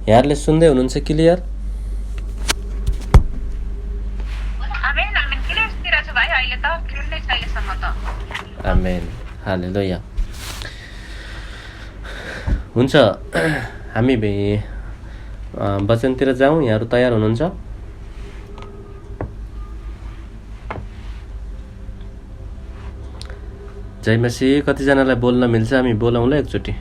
यहाँहरूले सुन्दै हुनुहुन्छ क्लियर? आमेन, हालेलुया। हुन्छ, हामी वचनतिर जाउँ। यहाँहरू तयार हुनुहुन्छ? जय मसीह। कतिजनालाई बोल्न मिल्छ? हामी बोलाउँला एकचोटि।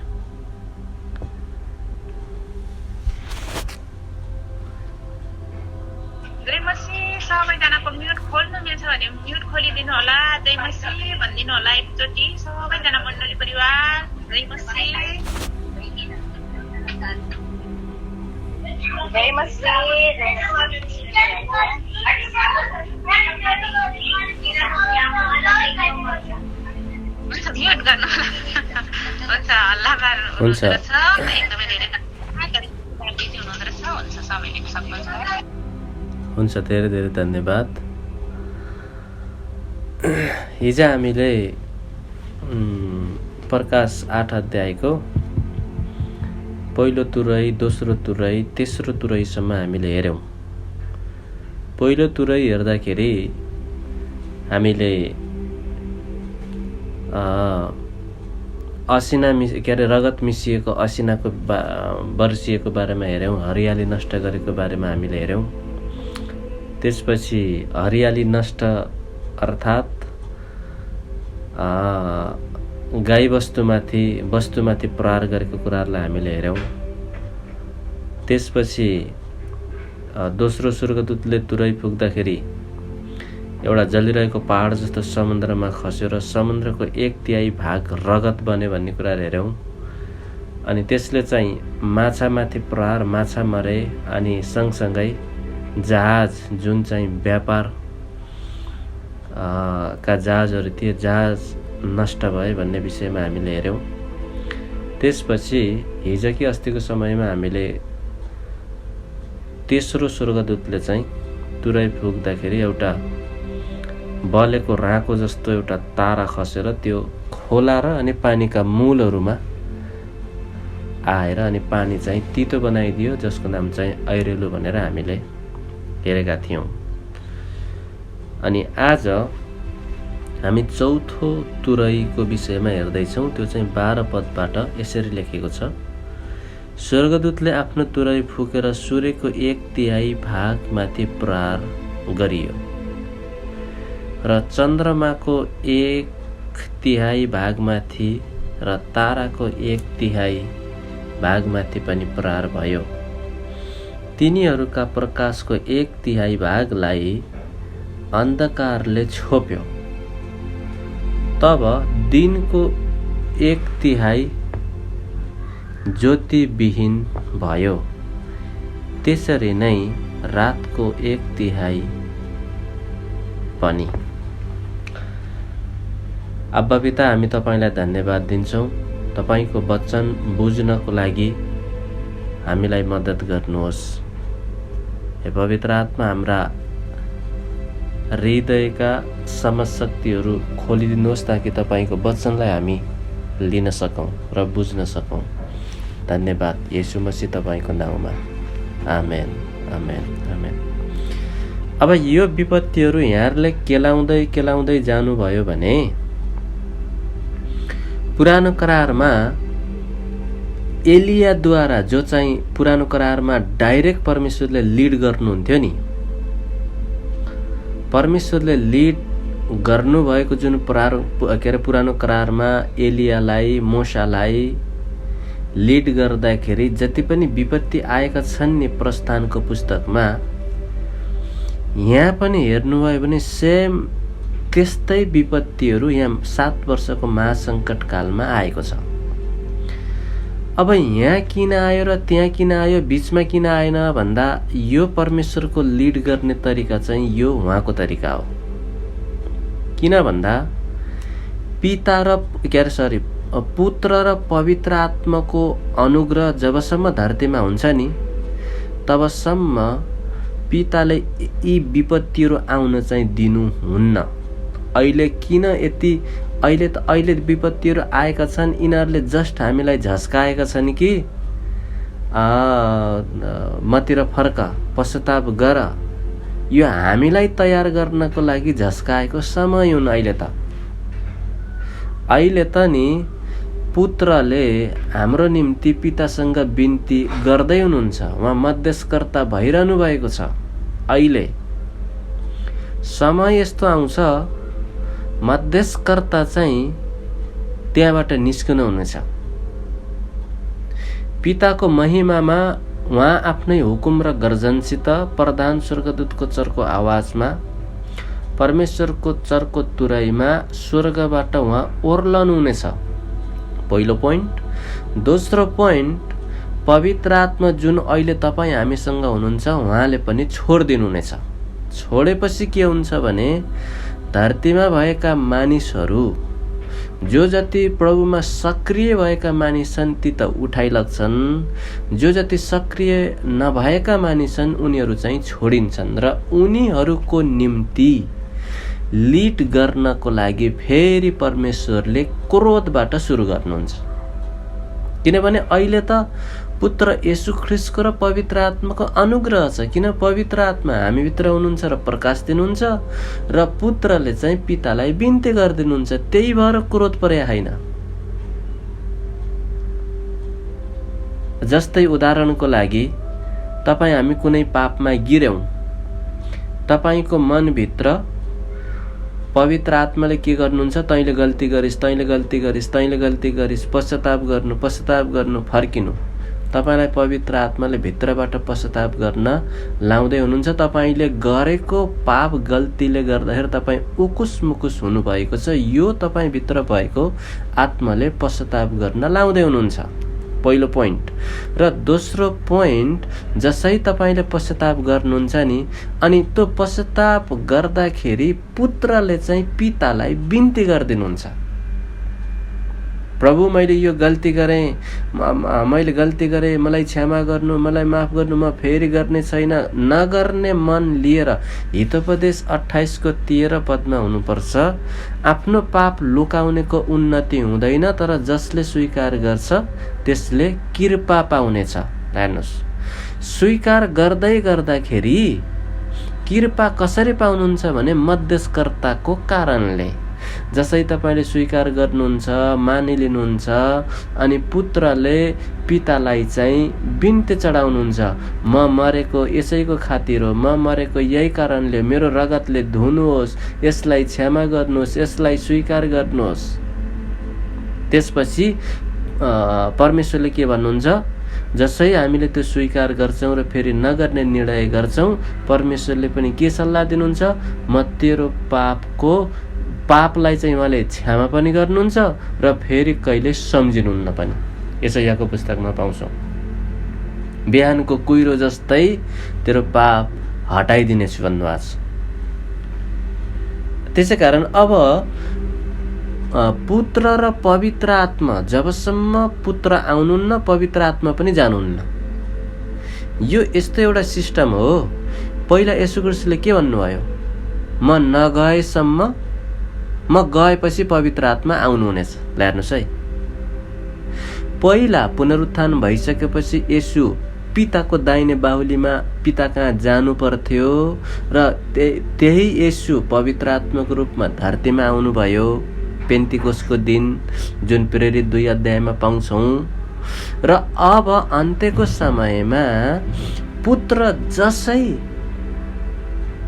हुन्छ, धेरै धेरै धन्यवाद। हिजो हामीले प्रकाश 8 अध्यायको पहिलो तुरै, दोस्रो तुरै, तेस्रो तुरैसम्म हामीले हेऱ्यौँ। पहिलो तुरै हेर्दाखेरि हामीले असिना रगत मिसिएको असिनाको वर्षिएको बारेमा हेऱ्यौँ। हरियाली नष्ट गरेको बारेमा हामीले हेऱ्यौँ। त्यसपछि हरियाली नष्ट अर्थात् गाई वस्तुमाथि प्रहार गरेको कुराहरूलाई हामीले हेऱ्यौँ। त्यसपछि दोस्रो स्वर्गदूतले तुरै फुक्दाखेरि एउटा जलिरहेको पहाड जस्तो समुद्रमा खस्यो र समुद्रको 1/3 भाग रगत बन्यो भन्ने कुराहरू हेऱ्यौँ। अनि त्यसले चाहिँ माछामाथि प्रहार, माछा मरे। अनि सँगसँगै जहाज जुन चाहिँ व्यापार का जहाजहरू थिए, जहाज नष्ट भए भन्ने विषयमा हामीले हेऱ्यौँ। त्यसपछि हिजो कि अस्तिको समयमा हामीले तेस्रो स्वर्गदूतले चाहिँ तुरै फुक्दाखेरि एउटा बलेको राँको जस्तो एउटा तारा खसेर त्यो खोला र अनि पानीका मूलहरूमा आएर अनि पानी चाहिँ तितो बनाइदियो, जसको नाम चाहिँ ऐरेलु भनेर हामीले हेरेका थियौँ। अनि आज हामी चौथो तुरैको विषयमा हेर्दैछौँ। त्यो चाहिँ 12 पदबाट यसरी लेखेको छ। स्वर्गदूतले आफ्नो तुरै फुकेर सूर्यको 1/3 भाग माथि प्रहार गरियो र चन्द्रमाको 1/3 भागमाथि र ताराको 1/3 भागमाथि पनि प्रहार भयो। तिनीहरूका प्रकाशको 1/3 भागलाई अन्धकारले छोप्यो। तब दिनको 1/3 ज्योतिविहीन भयो। त्यसरी नै रातको 1/3 पनि। अब्बा पिता, हामी तपाईलाई धन्यवाद दिन्छौँ। तपाईको वचन बुझ्नको लागि हामीलाई मद्दत गर्नुहोस्। हे पवित्र आत्मा, हाम्रा हृदयका समशक्तिहरू खोलिदिनुहोस् ताकि तपाईको वचनलाई हामी लिन सकौँ र बुझ्न सकौँ। धन्यवाद येशू मसीह तपाईको नाउँमा। आमेन, आमेन, आमेन। अब यो विपत्तिहरू यहाँहरूले केलाउँदै जानुभयो भने पुरानो करारमा एलियाद्वारा, जो चाहिँ पुरानो करारमा डाइरेक्ट परमेश्वरले लिड गर्नुहुन्थ्यो नि, परमेश्वरले लिड गर्नुभएको जुन पुरानो करारमा एलियालाई, मोशालाई लिड गर्दाखेरि जति पनि विपत्ति आएका छन् नि प्रस्थानको पुस्तकमा, यहाँ पनि हेर्नुभयो भने सेम त्यस्तै विपत्तिहरू यहाँ 7 वर्षको महासङ्कट कालमा आएको छ। अब यहाँ किन आयो र त्यहाँ किन आयो, बीचमा किन आएन भन्दा यो परमेश्वरको लिड गर्ने तरिका चाहिँ यो उहाँको तरिका हो। किन भन्दा पुत्र र पवित्र आत्माको अनुग्रह जबसम्म धरतीमा हुन्छ नि, तबसम्म पिताले यी विपत्तिहरू आउन चाहिँ दिनुहुन्न। अहिले किन यति अहिले विपत्तिहरू आएका छन्, यिनीहरूले जस्ट हामीलाई झस्काएका छन् कि मतिर फर्क, पश्चाताप गर, यो हामीलाई तयार गर्नको लागि झस्काएको समय हुन्। अहिले त नि पुत्रले हाम्रो निम्ति पितासँग बिन्ती गर्दै हुनुहुन्छ। उहाँ मध्यस्थकर्ता भइरहनु भएको छ। अहिले समय यस्तो आउँछ, मध्यस्थकर्ता चाहिँ त्यहाँबाट निस्कनु हुनेछ। पिताको महिमामा उहाँ आफ्नै हुकुम र गर्जनसित प्रधान स्वर्गदूतको चर्को आवाजमा परमेश्वरको चर्को तुरैमा स्वर्गबाट उहाँ ओर्लनु हुनेछ। पहिलो पोइन्ट। दोस्रो पोइन्ट, पवित्र आत्मा जुन अहिले तपाईँ हामीसँग हुनुहुन्छ उहाँले पनि छोडिदिनुहुनेछ। छोडेपछि के हुन्छ भने धरतीमा भएका मानिसहरू जो जति प्रभुमा सक्रिय भएका मानिस छन् ती त उठाइलग्छन्, जो जति सक्रिय नभएका मानिस छन् उनीहरू चाहिँ छोडिन्छन् र उनीहरूको निम्ति लिड गर्नको लागि फेरि परमेश्वरले क्रोधबाट सुरु गर्नुहुन्छ। किनभने अहिले त पुत्र येशू ख्रीष्टको र पवित्र आत्माको अनुग्रह छ। किन पवित्र आत्मा हामीभित्र हुनुहुन्छ र प्रकाश दिनुहुन्छ र पुत्रले चाहिँ पितालाई बिन्ती गरिदिनुहुन्छ। त्यही भएर क्रोध परे होइन। जस्तै उदाहरणको लागि तपाईँ हामी कुनै पापमा गिर्यौं, तपाईको मनभित्र पवित्र आत्माले के गर्नुहुन्छ, तैँले गल्ती गरिस्, तैँले गल्ती गरिस्, तैँले गल्ती गरिस्, पश्चाताप गर्नु, फर्किनु। तपाईलाई पवित्र आत्माले भित्रबाट पश्चाताप गर्न लाउँदै हुनुहुन्छ। तपाईले गरेको पाप गल्तीले गर्दाखेरि तपाईँ उकुस मुकुस हुनुभएको छ। यो तपाईँ भित्र भएको आत्माले पश्चाताप गर्न लाउँदै हुनुहुन्छ। पहिलो पोइन्ट। र दोस्रो पोइन्ट, जसै तपाईले पश्चाताप गर्नुहुन्छ नि, अनि त्यो पश्चाताप गर्दाखेरि पुत्रले चाहिँ पितालाई बिन्ती गरिदिनुहुन्छ। प्रभु मैले यो गल्ती गरेँ, मैले गल्ती गरेँ, मलाई क्षमा गर्नु, मलाई माफ गर्नु, म फेरि गर्ने छैन, नगर्ने मन लिएर हितोपदेश 28 को 13 पदमा हुनुपर्छ। आफ्नो पाप लुकाउनेको उन्नति हुँदैन, तर जसले स्वीकार गर्छ त्यसले कृपा पाउनेछ। हेर्नुहोस्, स्वीकार गर्दै गर्दाखेरि कृपा कसरी पाउनुहुन्छ भने मध्यस्थकर्ताको कारणले। जसै तपाईले स्वीकार गर्नुहुन्छ, मानिलिनुहुन्छ, अनि पुत्रले पितालाई चाहिँ बिन्ती चढाउनुहुन्छ, म मरेको यसैको खातिर हो, म मरेको यही कारणले, मेरो रगतले धुनुहोस्, यसलाई क्षमा गर्नुहोस्, यसलाई स्वीकार गर्नुहोस्। त्यसपछि परमेश्वरले के भन्नुहुन्छ, जसै हामीले त्यो स्वीकार गर्छौं र फेरि नगर्ने निर्णय गर्छौं, परमेश्वरले पनि के सल्लाह दिनुहुन्छ, म तेरो पापलाई चाहिँ उहाँले क्षमा पनि गर्नुहुन्छ र फेरि कहिले सम्झिनुहुन्न पनि। यशायाको पुस्तकमा पाउँछौं, बिहानको कुहिरो जस्तै तेरो पाप हटाइदिनेछु भन्नुभएको छ। त्यसै कारण अब पुत्र र पवित्र आत्मा, जबसम्म पुत्र आउनुहुन्न पवित्र आत्मा पनि जानुहुन्न। यो यस्तो एउटा सिस्टम हो। पहिला येशू ख्रीष्टले के भन्नुभयो, म नगएसम्म, म गएपछि पवित्र आत्मा आउनुहुनेछ। हेर्नुहोस् है, पहिला पुनरुत्थान भइसकेपछि येशू पिताको दाहिने बाहुलीमा पिता कहाँ जानु पर्थ्यो र त्यही येशू पवित्र आत्माको रूपमा धरतीमा आउनुभयो पेन्तिकोसको दिन, जुन प्रेरित 2 अध्यायमा पाउँछौं। र अब अन्त्यको समयमा पुत्र जसै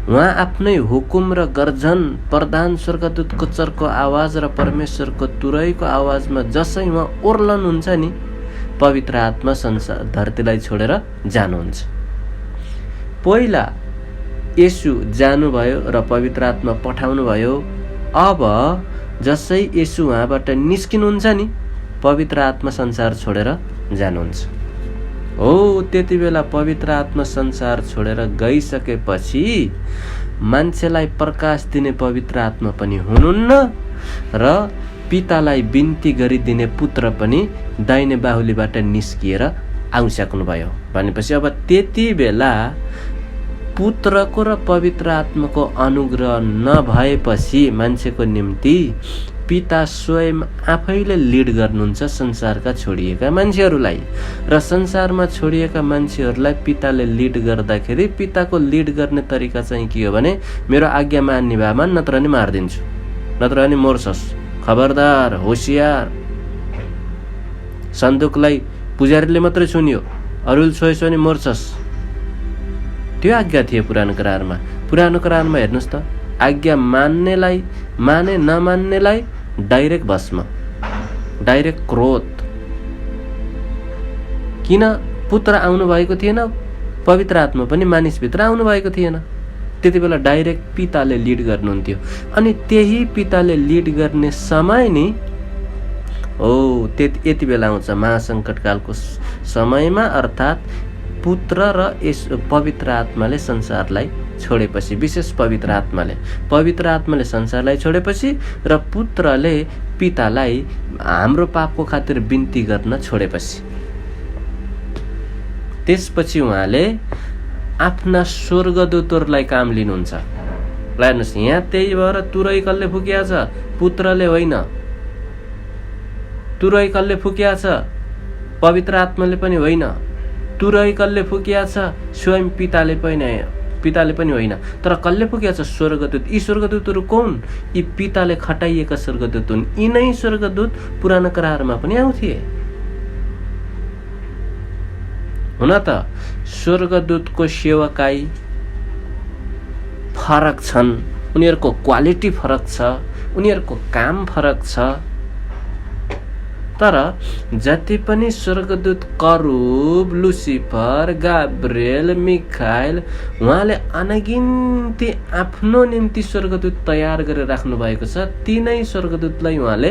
उहाँ आफ्नै हुकुम र गर्जन, प्रधान स्वर्गदूतको चर्को आवाज र परमेश्वरको तुरैको आवाजमा जसै उहाँ ओर्लनुहुन्छ नि, पवित्र आत्मा संसार धरतीलाई छोडेर जानुहुन्छ। पहिला येशू जानुभयो र पवित्र आत्मा पठाउनु भयो। अब जसै येशू उहाँबाट निस्किनुहुन्छ नि, पवित्र आत्मा संसार छोडेर जानुहुन्छ। हो, त्यति बेला पवित्र आत्मा संसार छोडेर गइसकेपछि मान्छेलाई प्रकाश दिने पवित्र आत्मा पनि हुनुहुन्न र पितालाई बिन्ती गरिदिने पुत्र पनि दाहिने बाहुलीबाट निस्किएर आइसक्नुभयो। भनेपछि अब त्यति बेला पुत्रको र पवित्र आत्माको अनुग्रह नभएपछि मान्छेको निम्ति पिता स्वयं आफैले लिड गर्नुहुन्छ संसारका छोडिएका मान्छेहरूलाई, र संसारमा छोडिएका मान्छेहरूलाई पिताले लिड गर्दाखेरि पिताको लिड गर्ने तरिका चाहिँ के हो भने मेरो आज्ञा मान्ने भए मान, नत्र नि मारिदिन्छु, नत्र नि मोर्छस्, खबरदार, होसियार। सन्दुकलाई पुजारीले मात्रै छुन्यो, अरूले छोएछ भने मोर्छस्। त्यो आज्ञा थियो पुरानो करारमा। पुरानो करारमा हेर्नुहोस् त, आज्ञा मान्नेलाई माने, नमान्नेलाई डाइरेक्ट भस्म, डाइरेक्ट क्रोध। किन? पुत्र आउनु भएको थिएन, पवित्र आत्मा पनि मानिसभित्र आउनु भएको थिएन। त्यति बेला डाइरेक्ट पिताले लिड गर्नुहुन्थ्यो। अनि त्यही पिताले लिड गर्ने समय नि यति बेला आउँछ महासङ्कटकालको समयमा, अर्थात् पुत्र र यस पवित्र आत्माले संसारलाई छोडेपछि, विशेष पवित्र आत्माले संसारलाई छोडेपछि र पुत्रले पितालाई हाम्रो पापको खातिर बिन्ती गर्न छोडेपछि, त्यसपछि उहाँले आफ्ना स्वर्गदूतहरूलाई काम लिनुहुन्छ। हेर्नुहोस्, यहाँ त्यही भएर तुरै कसले फुकिया छ? पुत्रले होइन, तुरै कसले फुकिया छ? पवित्र आत्माले पनि होइन। तुरै कसले फुकिया छ? स्वयं पिताले पनि होइन। तर कसले फुकिया छ? स्वर्गदूत। यी स्वर्गदूतहरू कौन? यी पिताले खटाइएका स्वर्गदूत हुन्। यिनै स्वर्गदूत पुरानो करारमा पनि आउँथे। हुन त स्वर्गदूतको सेवकाई फरक छन्, उनीहरूको क्वालिटी फरक छ, उनीहरूको काम फरक छ। तर जति पनि स्वर्गदूत, करूब, लुसिफर, गाब्रिएल, मिखाइल, उहाँले अनगिन्ती आफ्नो निम्ति स्वर्गदूत तयार गरेर राख्नु भएको छ। तीनै स्वर्गदूतलाई उहाँले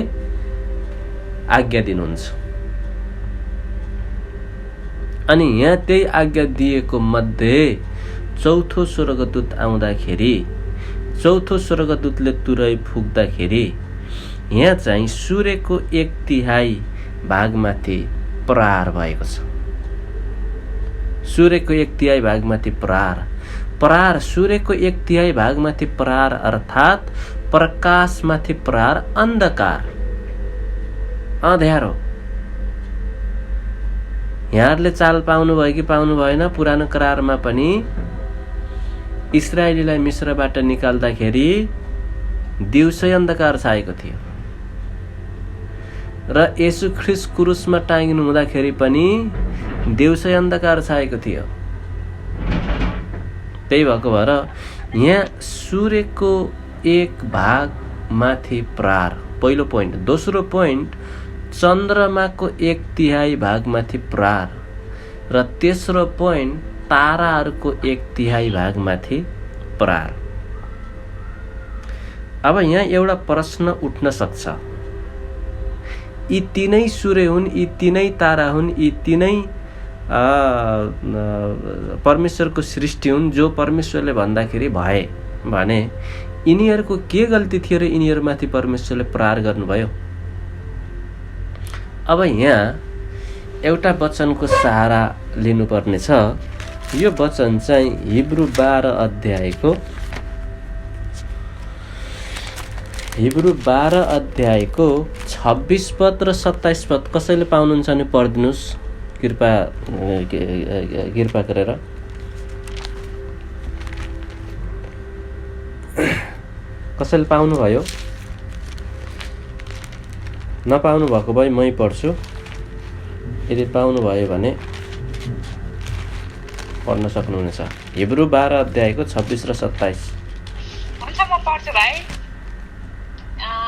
आज्ञा दिनुहुन्छ। अनि यहाँ त्यही आज्ञा दिएको मध्ये चौथो स्वर्गदूत आउँदाखेरि, चौथो स्वर्गदूतले तुरै फुक्दाखेरि यहाँ चाहिँ सूर्यको 1/3 भागमाथि प्रहार भएको छ। सूर्यको 1/3 भागमाथि प्रहार, सूर्यको 1/3 भागमाथि प्रहार अर्थात् प्रकाशमाथि प्रहार, अन्धकार, अँध्यारो। यहाँहरूले चाल पाउनु भयो कि पाउनु भएन? पुरानो करारमा पनि इस्राएलीलाई मिस्रबाट निकाल्दाखेरि दिउँसै अन्धकार छाएको थियो, र येशू ख्रीष्ट क्रुसमा टाँगिनु हुँदाखेरि पनि दिउँसै अन्धकार छाएको थियो। त्यही भएको भएर यहाँ सूर्यको 1 भाग माथि प्रहार, पहिलो पोइन्ट। दोस्रो पोइन्ट, चन्द्रमाको 1/3 भागमाथि प्रहार, र तेस्रो पोइन्ट, ताराहरूको 1/3 भागमाथि प्रहार। अब यहाँ एउटा प्रश्न उठ्न सक्छ, यी तीनै सूर्य हुन्, यी तीनै तारा हुन्, यी तीनै परमेश्वरको सृष्टि हुन्, जो परमेश्वरले भन्दाखेरि भए भने यिनीहरूको के गल्ती थियो र यिनीहरूमाथि परमेश्वरले प्रहार गर्नुभयो? अब यहाँ एउटा वचनको सहारा लिनुपर्ने छ। यो वचन चाहिँ हिब्रू 12 अध्यायको 26 पद र 27 पद कसैले पाउनुहुन्छ भने पढिदिनुहोस्, कृपा गरेर। कसैले पाउनुभयो? नपाउनु भएको भए मै पढ्छु, यदि पाउनुभयो भने पढ्न सक्नुहुनेछ। हिब्रू 12 अध्यायको 26 र 27। हुन्छ, म पढ्छु भाइ।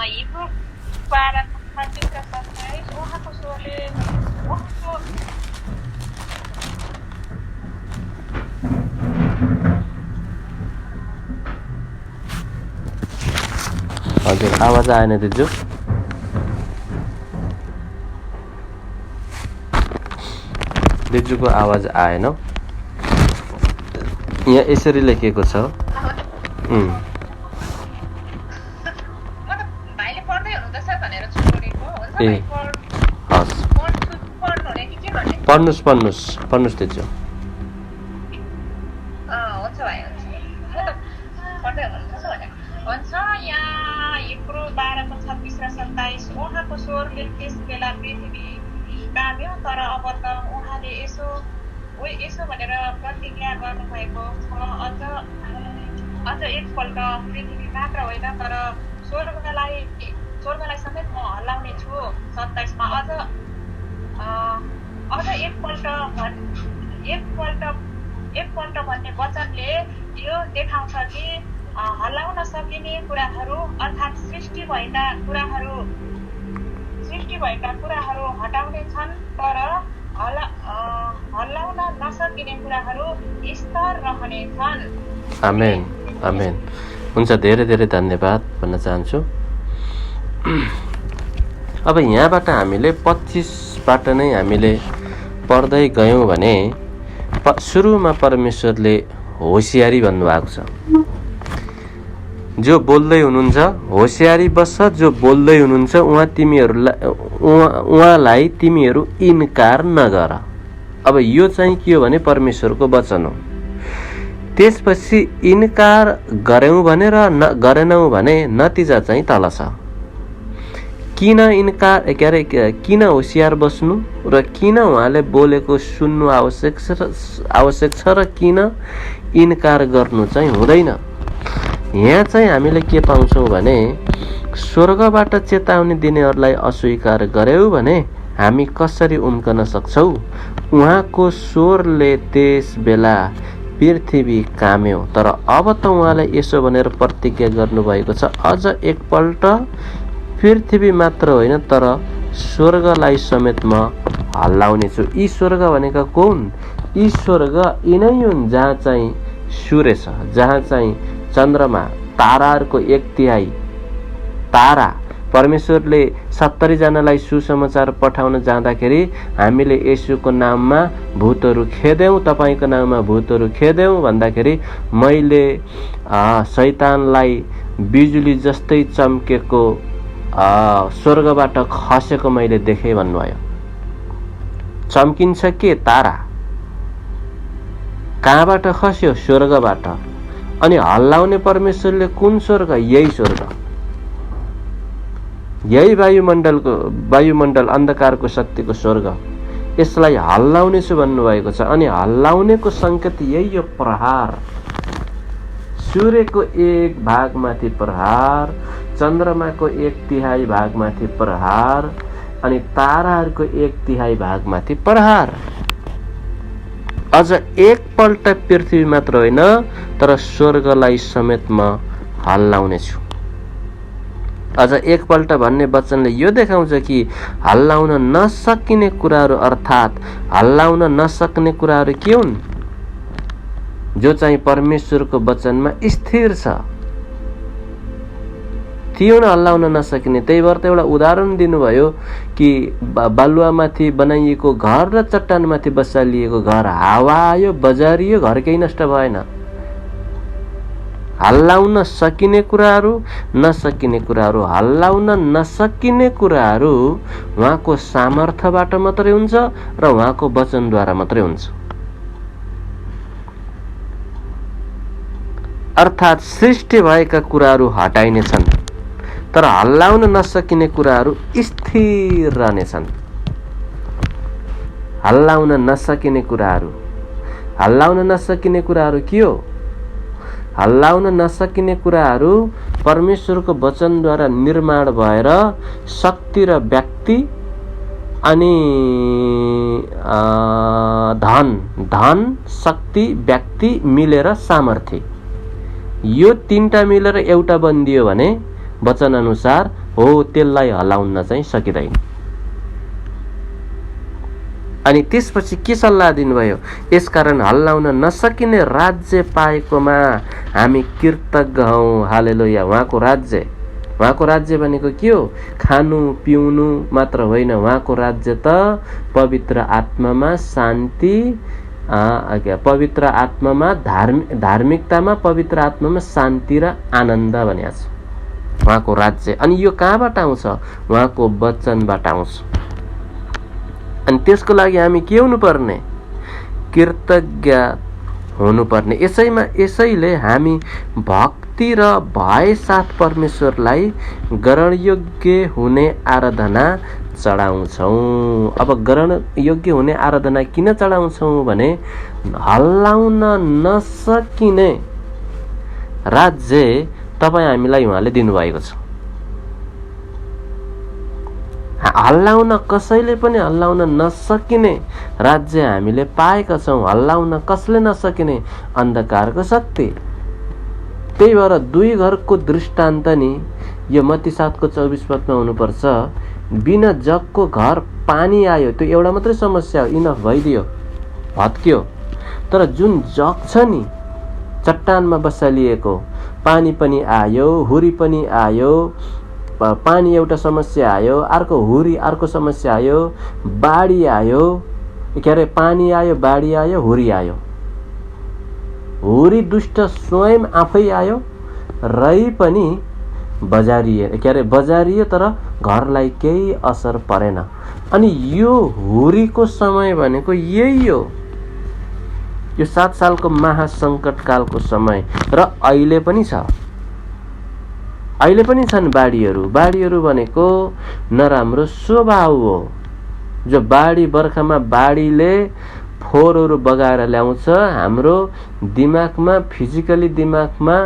हिब्रू 12 26 र 27 उहाँको स्वरले हजुर, आवाज आएन दिजु? दिजुको आवाज आएन। यहाँ यसरी लेखेको छ, ए हस्, पढ्नुहोस् दिजु। हुन्छ, यहाँ हिब्रू 12 को 26 र 27 उहाँको स्वरले त्यस बेला पृथ्वी काम्यो, तर अब त उहाँले यसो भनेर प्रतिज्ञा गर्नुभएको छ, अझ एकपल्ट पृथ्वी मात्र होइन तर स्वर्गलाई समेत म हल्लाउने छु। 27 मा अझ एकपल्ट भन्ने वचनले यो देखाउँछ कि हल्लाउन सकिने कुराहरू अर्थात् सृष्टि भएका कुराहरू हटाउने छन्, तर हल्लाउन नसकिने कुराहरू स्थिर रहने छन्। आमेन आमेन। हुन्छ, धेरै धेरै धन्यवाद भन्न चाहन्छु। अब यहाँबाट हामीले 25बाट नै हामीले पढ्दै गयौँ भने सुरुमा परमेश्वरले होसियारी भन्नुभएको छ। जो बोल्दै हुनुहुन्छ होसियारी बस्छ, जो बोल्दै हुनुहुन्छ उहाँलाई तिमीहरू इन्कार नगर। अब यो चाहिँ के हो भने परमेश्वरको वचन हो। त्यसपछि इन्कार गर्यौँ भने र गरेनौँ भने नतिजा चाहिँ तल छ। किन किन होसियार बस्नु र किन उहाँले बोलेको सुन्नु आवश्यक छ र किन इन्कार गर्नु चाहिँ हुँदैन। यहाँ चाहिँ हामीले के पाउँछौँ भने स्वर्गबाट चेतावनी दिनेहरूलाई अस्वीकार गर्यौँ भने हामी कसरी उम्कन सक्छौँ। उहाँको स्वरले त्यस बेला पृथ्वी काम्यो, तर अब त उहाँले यसो भनेर प्रतिज्ञा गर्नुभएको छ, अझ एकपल्ट पृथ्वी मात्र होइन तर स्वर्गलाई समेत म हल्लाउने छु। यी स्वर्ग भनेका कौन? यी स्वर्ग यिनै हुन् जहाँ चाहिँ सूर्य छ, जहाँ चाहिँ चन्द्रमा, ताराहरूको 1/3 तारा। परमेश्वरले 70 जनालाई सुसमाचार पठाउन जाँदाखेरि हामीले येशूको नाममा भूतहरू खेद्यौँ, तपाईँको नाममा भूतहरू खेद्यौँ भन्दाखेरि मैले शैतानलाई बिजुली जस्तै चम्केको स्वर्गबाट खसेको मैले देखेँ भन्नुभयो। चम्किन्छ के? तारा। कहाँबाट खस्यो? स्वर्गबाट। अनि हल्लाउने परमेश्वरले कुन स्वर्ग? यही स्वर्ग, यही वायुमण्डल अन्धकारको शक्तिको स्वर्ग। यसलाई हल्लाउने छु भन्नुभएको छ। अनि हल्लाउनेको सङ्केत यही हो, प्रहार। सूर्यको 1 भागमाथि प्रहार, चन्द्रमाको 1/3 भागमाथि प्रहार, अनि ताराहरूको 1/3 भागमाथि प्रहार। अझ एकपल्ट पृथ्वी मात्र होइन तर स्वर्गलाई समेत म हल्लाउने छु। अझ एकपल्ट भन्ने वचनले यो देखाउँछ कि हल्लाउन नसकिने कुराहरू अर्थात् हल्लाउन नसक्ने कुराहरू के हुन्? जो चाहिँ परमेश्वरको वचनमा स्थिर छ, त्यो हल्लाउन नसकिने। त्यही भएर त एउटा उदाहरण दिनुभयो कि बालुवामाथि बनाइएको घर र चट्टानमाथि बसालिएको घर, हावा आयो, बजारियो, घर केही नष्ट भएन। हल्लाउन सकिने कुराहरू, नसकिने कुराहरू। हल्लाउन नसकिने कुराहरू उहाँको सामर्थ्यबाट मात्रै हुन्छ र उहाँको वचनद्वारा मात्रै हुन्छ। अर्थात् सृष्टि भएका कुराहरू हटाइनेछन्, तर हल्लाउन नसकिने कुराहरू स्थिर रहनेछन्। हल्लाउन नसकिने कुराहरू के हो? हल्लाउन नसकिने कुराहरू परमेश्वरको वचनद्वारा निर्माण भएर शक्ति र व्यक्ति अनि धन शक्ति व्यक्ति मिलेर सामर्थ्य, यो 3टा मिलेर एउटा बनिदियो भने वचन अनुसार हो, त्यसलाई हल्लाउन चाहिँ सकिँदैन। अनि त्यसपछि के सल्लाह दिनुभयो? यसकारण हल्लाउन नसकिने राज्य पाएकोमा हामी कृतज्ञ हौँ। हालेलुया। उहाँको राज्य भनेको के हो? खानु पिउनु मात्र होइन। उहाँको राज्य त पवित्र आत्मामा शान्ति, पवित्र आत्मामा धार्मिकतामा, पवित्र आत्मामा शान्ति र आनन्द भनिएको छ उहाँको राज्य। अनि यो कहाँबाट आउँछ? उहाँको वचनबाट आउँछ। अनि त्यसको लागि हामी के हुनुपर्ने? कृतज्ञ हुनुपर्ने। यसैले हामी भक्त भक्ति र भय साथ परमेश्वरलाई ग्रहणयोग्य हुने आराधना चढाउँछौँ। अब ग्रहण योग्य हुने आराधना किन चढाउँछौँ भने हल्लाउन नसकिने राज्य तपाईँ हामीलाई उहाँले दिनुभएको छ। हल्लाउन कसैले पनि हल्लाउन नसकिने राज्य हामीले पाएका छौँ। हल्लाउन कसले नसकिने अन्धकारको शक्ति। त्यही भएर दुई घरको दृष्टान्त नि यो मत्ती 7:24 पदमा हुनुपर्छ। बिना जगको घर पानी आयो, त्यो एउटा मात्रै समस्या हो, इनफ भइदियो, भत्कियो। तर जुन जग छ नि चट्टानमा बसालिएको, पानी पनि आयो, हुरी पनि आयो, पानी एउटा समस्या आयो, अर्को हुरी अर्को समस्या आयो, बाढी आयो, के अरे पानी आयो, बाढी आयो, हुरी आयो। हुरी दुष्ट स्वयं आफै आयो, रै पनि बजारियो तर घरलाई केही असर परेन। अनि यो हुरीको समय भनेको यही हो, यो 7 सालको महासङ्कटकालको समय। र अहिले पनि छ, अहिले पनि छन् बाढीहरू। बाढीहरू भनेको नराम्रो स्वभाव हो। जो बाढी बर्खामा बाढीले फोहोरहरू बगाएर ल्याउँछ, हाम्रो दिमागमा फिजिकली दिमागमा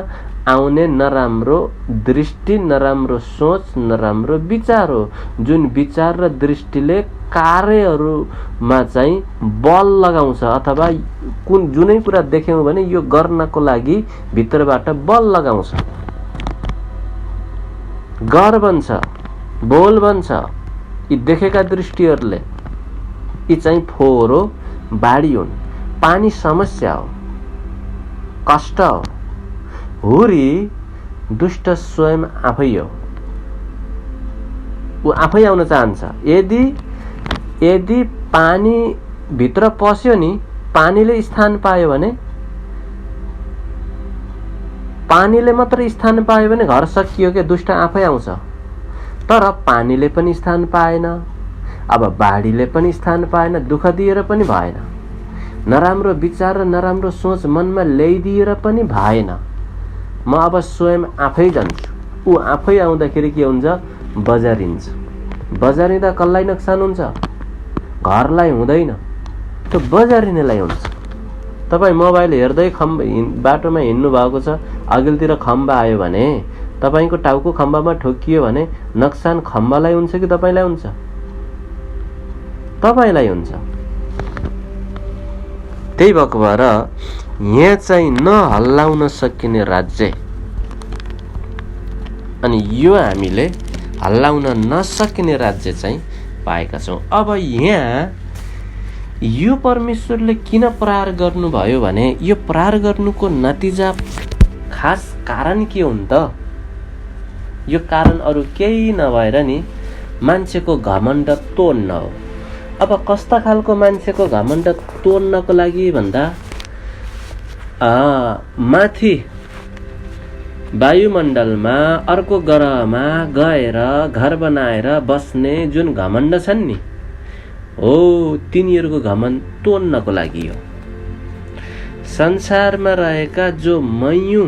आउने नराम्रो दृष्टि, नराम्रो सोच, नराम्रो विचार हो। जुन विचार र दृष्टिले कार्यहरूमा चाहिँ बल लगाउँछ, अथवा जुनै कुरा देख्यौँ भने यो गर्नको लागि भित्रबाट बल लगाउँछ, गर बन्छ, बोल बन्छ। यी देखेका दृष्टिहरूले यी चाहिँ फोहोर हो, बाढी हुन्। पानी समस्या हो, कष्ट हो। हुरी दुष्ट स्वयं आफै हो, ऊ आफै आउन चाहन्छ। यदि पानी भित्र पस्यो नि, पानीले स्थान पायो भने, पानीले मात्र स्थान पायो भने घर सकियो के, दुष्ट आफै आउँछ। तर पानीले पनि स्थान पाएन, अब बाढीले पनि स्थान पाएन, दुःख दिएर पनि भएन, नराम्रो विचार र नराम्रो सोच मनमा ल्याइदिएर पनि भएन। म अब स्वयं आफै जान्छु। ऊ आफै आउँदाखेरि के हुन्छ, बजारिन्छ। बजारिँदा कसलाई नोक्सान हुन्छ, घरलाई हुँदैन, त्यो बजारिनेलाई हुन्छ। तपाईँ मोबाइल हेर्दै बाटोमा हिँड्नु भएको छ, अघिल्तिर खम्बा आयो भने, तपाईँको टाउको खम्बामा ठोकियो भने नोक्सान खम्बालाई हुन्छ कि तपाईँलाई हुन्छ? तपाईँलाई हुन्छ। त्यही भएको भएर यहाँ चाहिँ नहल्लाउन सकिने राज्य, अनि यो हामीले हल्लाउन नसकिने राज्य चाहिँ पाएका छौँ। अब यहाँ यो परमेश्वरले किन प्रहार गर्नुभयो भने यो प्रहार गर्नुको नतिजा खास कारण के हो त? यो कारण अरू केही नभएर नि मान्छेको घमण्ड तोड्न हो। अब कस्ता खालको मान्छेको घमण्ड तोड्नको लागि भन्दा माथि वायुमण्डलमा अर्को ग्रहमा गएर घर बनाएर बस्ने जुन घमण्ड छन् नि, हो तिनीहरूको घमण्ड तोड्नको लागि हो। संसारमा रहेका जो मयु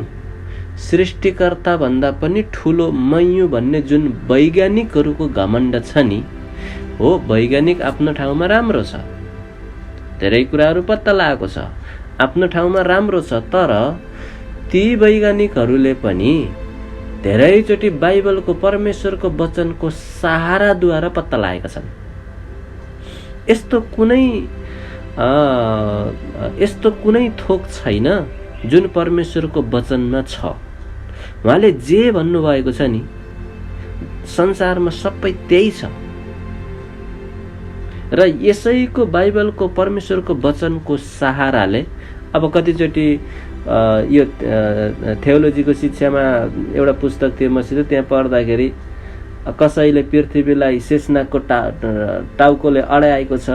सृष्टिकर्ता भन्दा पनि ठुलो मयु भन्ने जुन वैज्ञानिकहरूको घमण्ड छ नि, हो वैज्ञानिक आफ्नो ठाउँमा राम्रो छ, धेरै कुराहरू पत्ता लागेको छ, आफ्नो ठाउँमा राम्रो छ। तर ती वैज्ञानिकहरूले पनि धेरैचोटि बाइबलको परमेश्वरको वचनको सहाराद्वारा पत्ता लागेका छन्। यस्तो कुनै थोक छैन जुन परमेश्वरको वचनमा छ। उहाँले जे भन्नुभएको छ नि, संसारमा सबै त्यही छ। र यसैको बाइबलको परमेश्वरको वचनको सहाराले अब कतिचोटि यो थियोलोजीको शिक्षामा एउटा पुस्तक थियो मसित, त्यहाँ पढ्दाखेरि कसैले पृथ्वीलाई शेषनागको टाउकोले अड्याएको छ।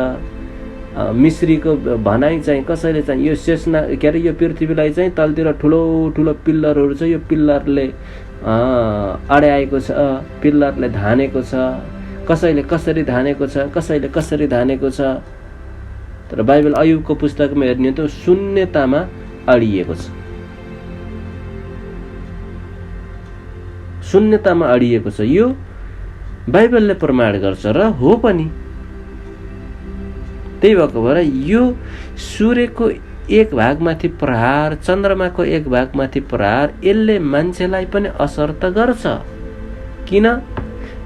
मिश्रीको भनाइ चाहिँ कसैले चाहिँ यो शेषनाग के अरे यो पृथ्वीलाई चाहिँ तलतिर ठुलो ठुलो पिल्लरहरू छ, यो पिल्लरले अड्याएको छ, पिल्लरले धानेको छ। कसैले कसरी धानेको छ, कसैले कसरी धानेको छ। तर बाइबल अयुबको पुस्तकमा हेर्ने त शून्यतामा अडिएको छ। शून्यतामा अडिएको छ। यो बाइबलले प्रमाण गर्छ र हो पनि। त्यही भएको भएर यो सूर्यको एक भागमाथि प्रहार, चन्द्रमाको एक भागमाथि प्रहार, यसले मान्छेलाई पनि असर त गर्छ। किन?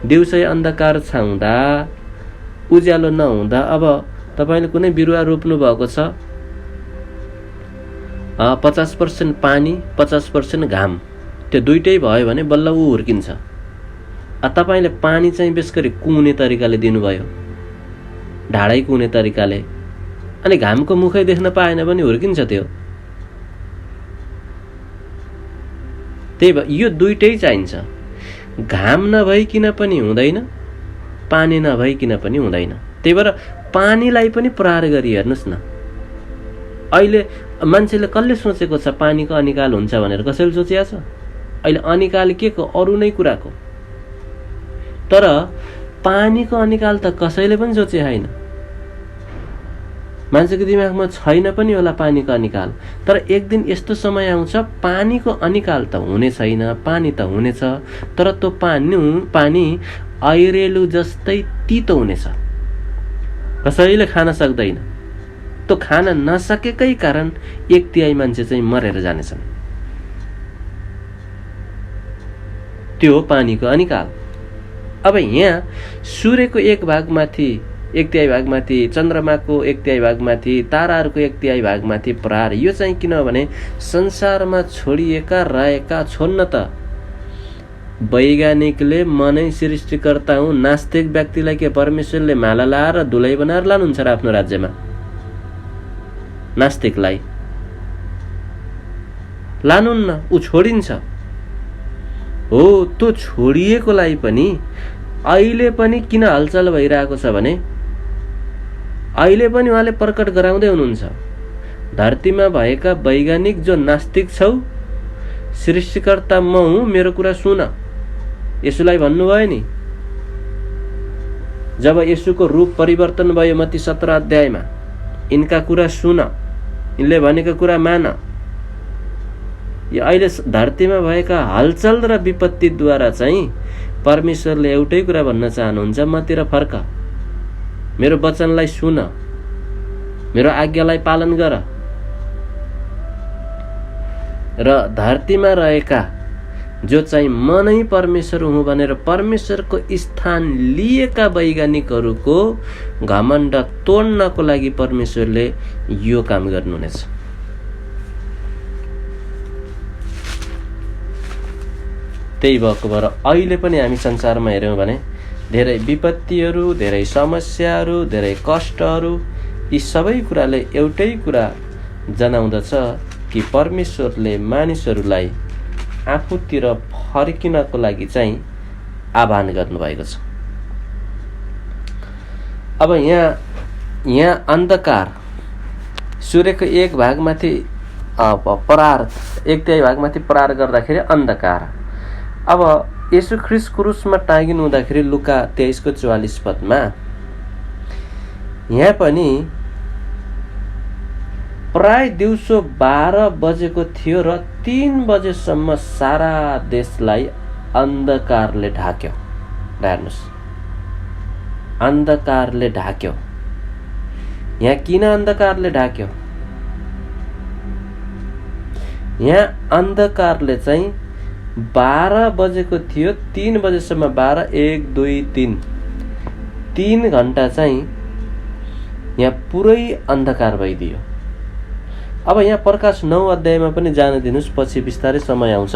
दिउँसै अन्धकार छाउँदा, उज्यालो नहुँदा, अब तपाईँले कुनै बिरुवा रोप्नु भएको छ, 50% पानी 50% घाम, त्यो दुइटै भयो भने बल्ल ऊ हुर्किन्छ। तपाईँले पानी चाहिँ विशेष गरी कुहुने तरिकाले दिनुभयो, ढाडै कुहुने तरिकाले, अनि घामको मुखै देख्न पाएन भने हुर्किन्छ त्यो। त्यही भएर यो दुइटै चाहिन्छ। घाम नभइकन पनि हुँदैन, पानी नभइकन पनि हुँदैन। त्यही भएर पानीलाई पनि प्रहार गरी हेर्नुहोस् न। अहिले मान्छेले कसले सोचेको छ पानीको अनिकाल हुन्छ भनेर? कसैले सोचेको छ? अहिले अनिकाल के को? अरू नै कुराको। तर पानीको अनिकाल त कसैले पनि सोचे छैन। मान्छेको दिमागमा छैन पनि होला पानीको अनिकाल। तर एक दिन यस्तो समय आउँछ पानीको अनिकाल त हुने छैन, पानी त हुनेछ, तर त्यो पानी ऐरेलु जस्तै तितो हुनेछ। कसैले खान सक्दैन। त्यो खान नसकेकै कारण 1/3 मान्छे चाहिँ मरेर जानेछन्। त्यो हो पानीको अनिकाल। अब यहाँ सूर्यको एक भागमाथि 1/3 भागमाथि, चन्द्रमाको 1/3 भागमाथि, ताराहरूको 1/3 भागमाथि प्रहार। यो चाहिँ किनभने संसारमा छोडिएका रहेका छोड्न त वैज्ञानिकले मनै सृष्टिकर्ता हुँ, नास्तिक व्यक्तिलाई के परमेश्वरले माला लाएर दुलै बनाएर लानुहुन्छ र आफ्नो राज्यमा? नास्तिकलाई लानुहुन्न, ऊ छोडिन्छ। हो, त्यो छोडिएकोलाई पनि अहिले पनि किन हलचल भइरहेको छ भने अहिले पनि उहाँले प्रकट गराउँदै हुनुहुन्छ। धरतीमा भएका वैज्ञानिक जो नास्तिक छौ, सृष्टिकर्ता म हुँ, मेरो कुरा सुन, यसुलाई भन्नुभयो नि। जब यसुको रूप परिवर्तन भयो मत्ती 17 अध्यायमा, यिनका कुरा सुन, यिनले भनेको कुरा मान। यो अहिले धरतीमा भएका हलचल र विपत्तिद्वारा चाहिँ परमेश्वरले एउटै कुरा भन्न चाहनुहुन्छ, मतिर फर्क, मेरो वचनलाई सुन, मेरो आज्ञालाई पालन गर। र धरतीमा रहेका जो चाहिँ म नै परमेश्वर हुँ भनेर परमेश्वरको स्थान लिएका वैज्ञानिकहरूको घमण्ड तोड्नको लागि परमेश्वरले यो काम गर्नुहुनेछ। त्यही भएको भएर अहिले पनि हामी संसारमा हेऱ्यौँ भने धेरै विपत्तिहरू, धेरै समस्याहरू, धेरै कष्टहरू, यी सबै कुराले एउटै कुरा जनाउँदछ कि परमेश्वरले मानिसहरूलाई आफूतिर फर्किनको लागि चाहिँ आह्वान गर्नुभएको छ। अब यहाँ अन्धकार सूर्यको एक भागमाथि प्रहार, 1/3 भागमाथि प्रहार गर्दाखेरि अन्धकार। अब येशू ख्रीष्ट क्रुसमा टाँगिनु हुँदाखेरि लुका 23:44 पदमा यहाँ पनि प्राय दिउँसो 12 बजेको थियो र 3 बजेसम्म सारा देशलाई अन्धकारले ढाक्यो। हेर्नुहोस्, अन्धकारले ढाक्यो। यहाँ किन अन्धकारले ढाक्यो? यहाँ अन्धकारले चाहिँ 12 बजेको थियो, 3 बजेसम्म, 12, 1, 2, 3 घण्टा चाहिँ यहाँ पुरै अन्धकार भइदियो। अब यहाँ प्रकाश 9 अध्यायमा पनि जान दिनुहोस्, पछि बिस्तारै समय आउँछ।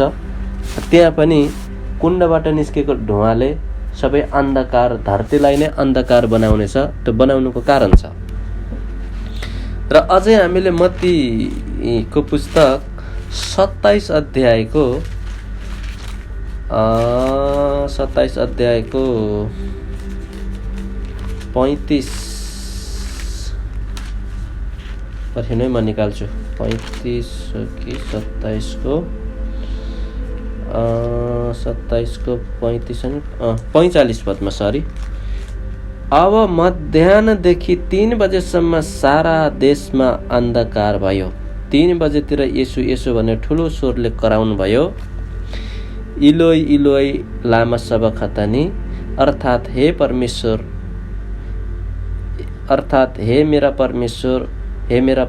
त्यहाँ पनि कुण्डबाट निस्केको धुवाँले सबै अन्धकार, धरतीलाई नै अन्धकार बनाउनेछ। त्यो बनाउनुको कारण छ। र अझै हामीले मत्तीको पुस्तक 27 अध्यायको 35 पर्खिनु है, म निकाल्छु। 35 कि 27 को 45 पदमा, सरी। अब मध्याह्नदेखि 3 बजेसम्म सारा देशमा अन्धकार भयो। 3 बजेतिर यसो भनेर ठुलो स्वरले कराउनु भयो, इलोई इलोई लामा सबखतनी, अर्थात् हे मेरा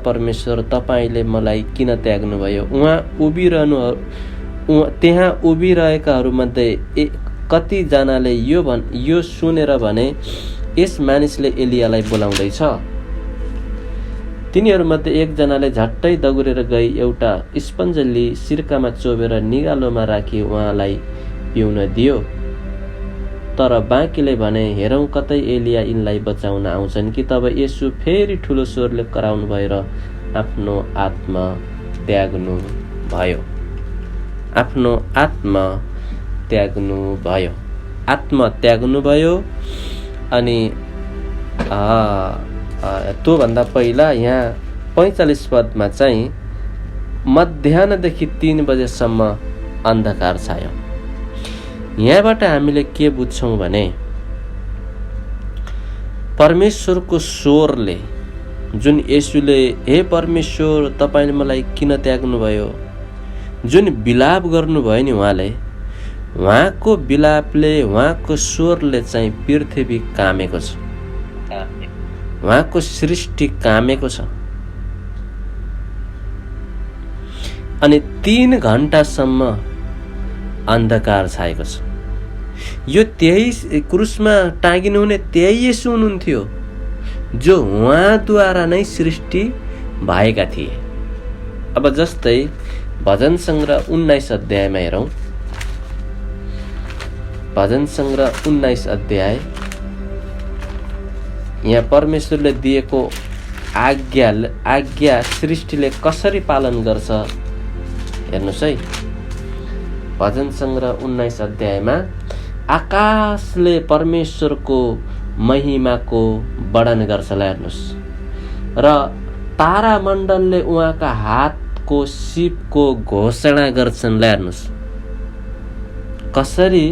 परमेश्वर तपाईले मलाई किन त्याग्नुभयो। त्यहाँ उभिरहेकाहरूमध्ये कतिजनाले यो सुनेर भने यस मानिसले एलियालाई बोलाउँदैछ। तिनीहरूमध्ये एकजनाले झट्टै दगुरेर गई एउटा स्पन्ज लिई सिर्कामा चोबेर निगालोमा राखी उहाँलाई पिउन दियो। तर बाँकीले भने, हेरौँ कतै एलिया यिनलाई बचाउन आउँछन् कि। तब येशू फेरि ठुलो स्वरले कराउनु भयो र आफ्नो आत्मा त्याग्नु भयो। अनि त्योभन्दा पहिला यहाँ 45 पदमा चाहिँ मध्याह्नदेखि 3 बजेसम्म अन्धकार छायो। यहाँबाट हामीले के बुझ्छौँ भने परमेश्वरको स्वरले, जुन येशूले हे परमेश्वर तपाईले मलाई किन त्याग्नुभयो, जुन बिलाप गर्नुभयो नि उहाँको बिलापले, उहाँको स्वरले चाहिँ पृथ्वी कामेको छ, उहाँको सृष्टि कामेको छ। अनि 3 घण्टासम्म अन्धकार छाएको छ। यो त्यही क्रुसमा टाँगिनु हुने त्यही येशू हुनुहुन्थ्यो जो उहाँद्वारा नै सृष्टि भएका थिए। अब जस्तै भजन सङ्ग्रह 19 अध्यायमा हेरौँ। भजन सङ्ग्रह 19 अध्याय, यहाँ परमेश्वरले दिएको आज्ञा सृष्टिले कसरी पालन गर्छ हेर्नुहोस् है। भजन सङ्ग्रह 19 अध्यायमा आकाशले परमेश्वरको महिमाको वर्णन गर्छ हेर्नुहोस्, र तारामण्डलले उहाँका हातको सिपको घोषणा गर्छन् हेर्नुहोस्। कसरी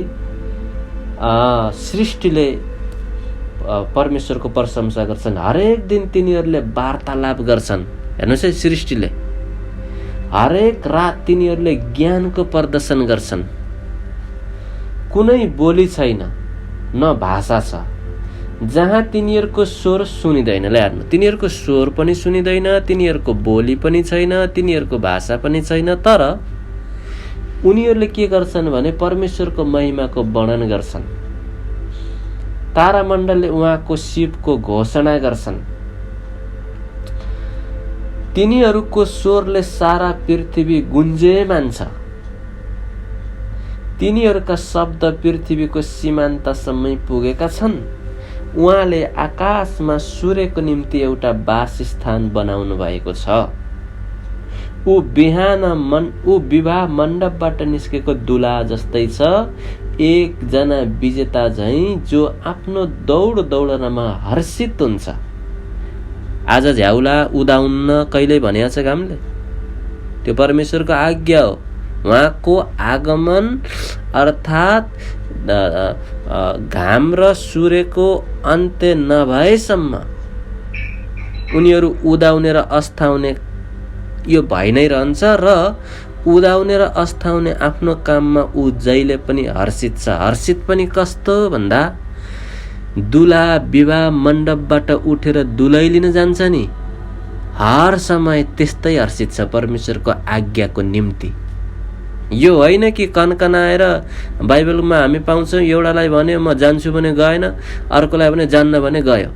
सृष्टिले परमेश्वरको प्रशंसा गर्छन्। हरेक दिन तिनीहरूले वार्तालाप गर्छन् हेर्नुहोस् है। सृष्टिले हरेक रात तिनीहरूले ज्ञानको प्रदर्शन गर्छन्। कुनै बोली छैन, न भाषा छ जहाँ तिनीहरूको स्वर सुनिँदैन। हेर्नु, तिनीहरूको स्वर पनि सुनिँदैन, तिनीहरूको बोली पनि छैन, तिनीहरूको भाषा पनि छैन। तर उनीहरूले के गर्छन् भने परमेश्वरको महिमाको वर्णन गर्छन्। तारामण्डलले उहाँको सिपको घोषणा गर्छन्। तिनीहरूको स्वरले सारा पृथ्वी गुन्जेमान छ। तिनीहरूका शब्द पृथ्वीको सीमान्तसम्मै पुगेका छन्। उहाँले आकाशमा सूर्यको निम्ति एउटा वासस्थान बनाउनु भएको छ। ऊ विवाह मण्डपबाट निस्केको दुला जस्तै छ, एकजना विजेता झैं जो आफ्नो दौडनमा हर्षित हुन्छ। आज झ्याउला उदाउन्न कहिल्यै भनेको छ हामीले? त्यो परमेश्वरको आज्ञा हो। उहाँको आगमन अर्थात् घाम र सूर्यको अन्त्य नभएसम्म उनीहरू उदाउने र अस्ताउने यो भइ नै रहन्छ। र उदाउने र अस्ताउने आफ्नो काममा ऊ जहिले पनि हर्षित छ। हर्षित पनि कस्तो भन्दा, दुला विवाह मण्डपबाट उठेर दुलै लिन जान्छ नि, हर समय त्यस्तै हर्षित छ परमेश्वरको आज्ञाको निम्ति। यो होइन कि कनकनाएर बाइबलमा हामी पाउँछौँ एउटालाई भन्यो म जान्छु भने गएन, अर्कोलाई भने जान्न भने गयो।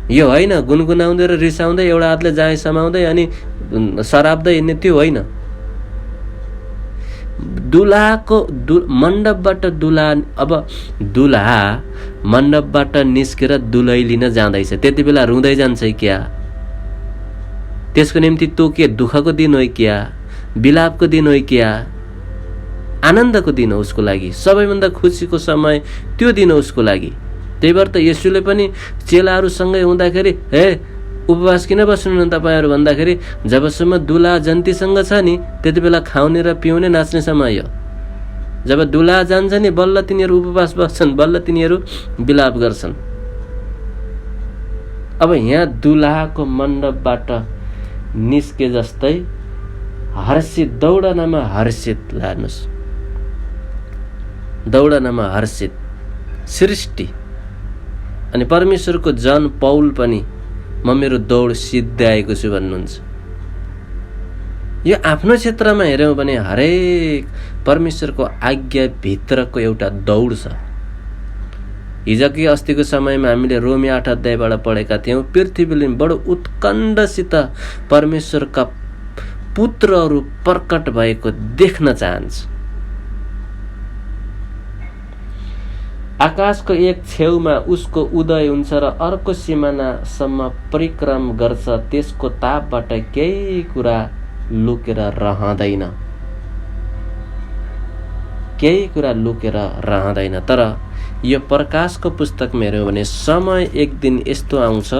यो होइन गुनगुनाउँदै र रिसाउँदै एउटा हातले जाँइ समाउँदै अनि शराब्दै हिँड्ने, त्यो होइन। मण्डपबाट दुला मण्डपबाट निस्केर दुलै लिन जाँदैछ, त्यति बेला रुँदै जान्छ क्या? त्यसको निम्ति तो के दुःखको दिन हो क्या? बिलापको दिन हो क्या? आनन्दको दिन हो उसको लागि। सबैभन्दा खुसीको समय त्यो दिन हो उसको लागि। त्यही भएर त येशूले पनि चेलाहरूसँगै हुँदाखेरि, हे उपवास किन बस्नु तपाईँहरू भन्दाखेरि, जबसम्म दुला जन्तीसँग छ नि त्यति बेला खाउने र पिउने नाच्ने समय हो। जब दुला जान्छ नि बल्ल तिनीहरू उपवास बस्छन्, बल्ल तिनीहरू बिलाप गर्छन्। अब यहाँ दुलाको मण्डपबाट निस्के जस्तै हर्षित, दौडनमा हर्षित। लानुहोस्, दौडनमा हर्षित सृष्टि। अनि परमेश्वरको जन पौल पनि म मेरो दौड सिद्ध्याएको छु भन्नुहुन्छ। यो आफ्नो क्षेत्रमा हेऱ्यौँ भने हरेक परमेश्वरको आज्ञाभित्रको एउटा दौड छ। हिजो कि अस्तिको समयमा हामीले रोमी 8 अध्यायबाट पढेका थियौँ, पृथ्वीले बडो उत्कण्ठसित परमेश्वरका पुत्रहरू प्रकट भएको देख्न चाहन्छ। आकाशको एक छेउमा उसको उदय हुन्छ र अर्को सिमानासम्म परिक्रम गर्छ, त्यसको तापबाट केही कुरा लुकेर रहँदैन, केही कुरा लुकेर रहँदैन। तर यो प्रकाशको पुस्तकमा हेऱ्यौँ भने समय एक दिन यस्तो आउँछ